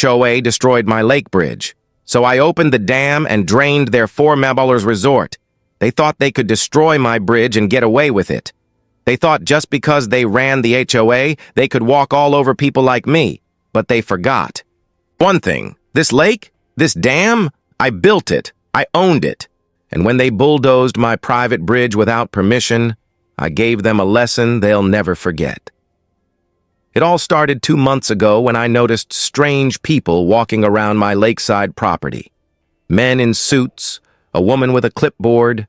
HOA destroyed my lake bridge. So I opened the dam and drained their $4 resort. They thought they could destroy my bridge and get away with it. They thought just because they ran the HOA, they could walk all over people like me. But they forgot one thing. This lake, this dam, I built it. I owned it. And when they bulldozed my private bridge without permission, I gave them a lesson they'll never forget. It all started 2 months ago when I noticed strange people walking around my lakeside property. Men in suits, a woman with a clipboard,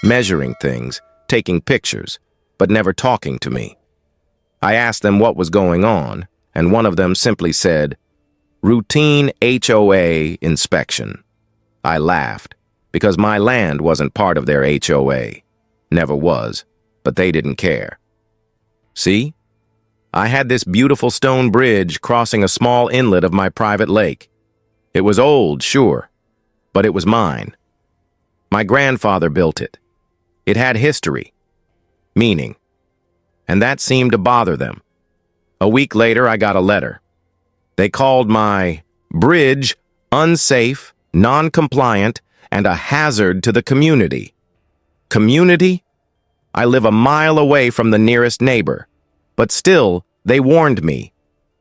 measuring things, taking pictures, but never talking to me. I asked them what was going on, and one of them simply said, "Routine HOA inspection." I laughed, because my land wasn't part of their HOA. Never was, but they didn't care. See? I had this beautiful stone bridge crossing a small inlet of my private lake. It was old, sure, but it was mine. My grandfather built it. It had history, meaning, and that seemed to bother them. A week later, I got a letter. They called my bridge unsafe, non-compliant, and a hazard to the community. Community? I live a mile away from the nearest neighbor. But still, they warned me.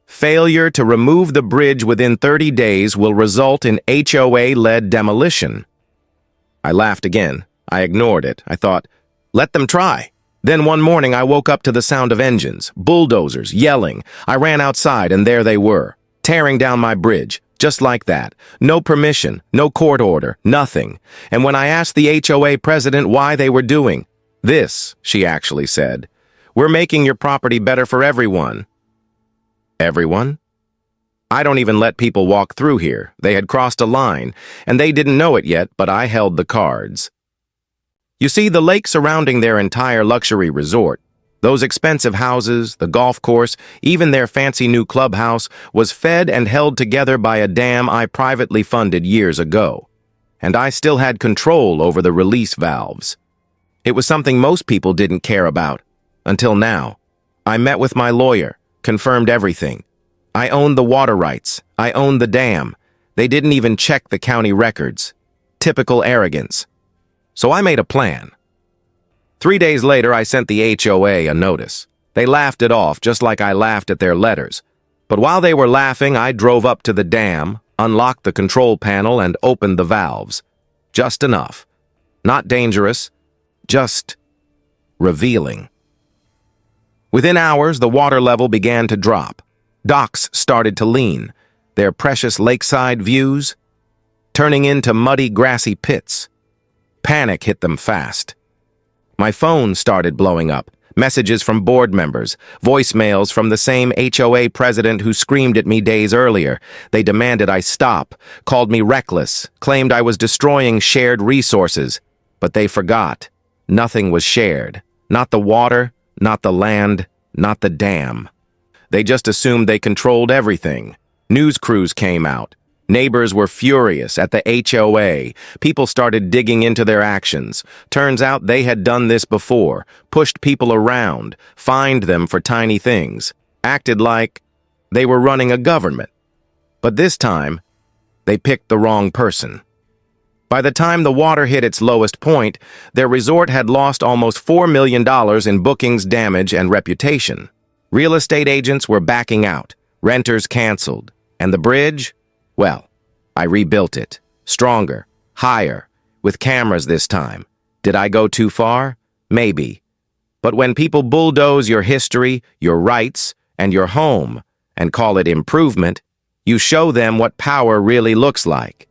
Failure to remove the bridge within 30 days will result in HOA-led demolition. I laughed again. I ignored it. I thought, let them try. Then one morning I woke up to the sound of engines, bulldozers, yelling. I ran outside and there they were, tearing down my bridge, just like that. No permission, no court order, nothing. And when I asked the HOA president why they were doing this, she actually said, "We're making your property better for everyone." Everyone? I don't even let people walk through here. They had crossed a line, and they didn't know it yet, but I held the cards. You see, the lake surrounding their entire luxury resort, those expensive houses, the golf course, even their fancy new clubhouse, was fed and held together by a dam I privately funded years ago. And I still had control over the release valves. It was something most people didn't care about. Until now. I met with my lawyer, confirmed everything. I owned the water rights. I owned the dam. They didn't even check the county records. Typical arrogance. So I made a plan. 3 days later, I sent the HOA a notice. They laughed it off, just like I laughed at their letters. But while they were laughing, I drove up to the dam, unlocked the control panel, and opened the valves. Just enough. Not dangerous, just revealing. Within hours, the water level began to drop. Docks started to lean, their precious lakeside views turning into muddy, grassy pits. Panic hit them fast. My phone started blowing up, messages from board members, voicemails from the same HOA president who screamed at me days earlier. They demanded I stop, called me reckless, claimed I was destroying shared resources. But they forgot. Nothing was shared. Not the water, not the land, not the dam. They just assumed they controlled everything. News crews came out. Neighbors were furious at the HOA. People started digging into their actions. Turns out they had done this before, pushed people around, fined them for tiny things, acted like they were running a government. But this time, they picked the wrong person. By the time the water hit its lowest point, their resort had lost almost $4 million in bookings, damage, and reputation. Real estate agents were backing out, renters canceled, and the bridge? Well, I rebuilt it. Stronger, higher, with cameras this time. Did I go too far? Maybe. But when people bulldoze your history, your rights, and your home, and call it improvement, you show them what power really looks like.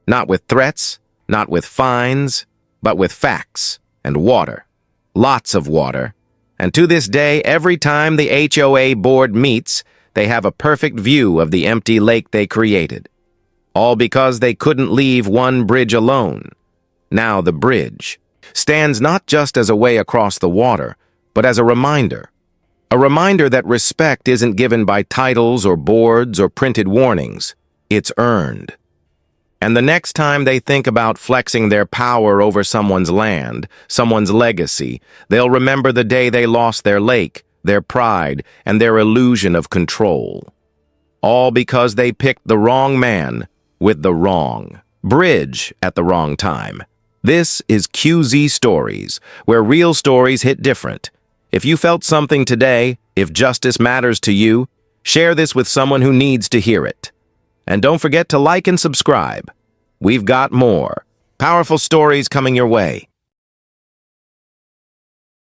Not with threats, not with fines, but with facts and water. Lots of water. And to this day, every time the HOA board meets, they have a perfect view of the empty lake they created. All because they couldn't leave one bridge alone. Now the bridge stands not just as a way across the water, but as a reminder. A reminder that respect isn't given by titles or boards or printed warnings. It's earned. And the next time they think about flexing their power over someone's land, someone's legacy, they'll remember the day they lost their lake, their pride, and their illusion of control. all because they picked the wrong man with the wrong bridge at the wrong time. This is QZ Stories, where real stories hit different. If you felt something today, if justice matters to you, share this with someone who needs to hear it. And don't forget to like and subscribe. We've got more powerful stories coming your way.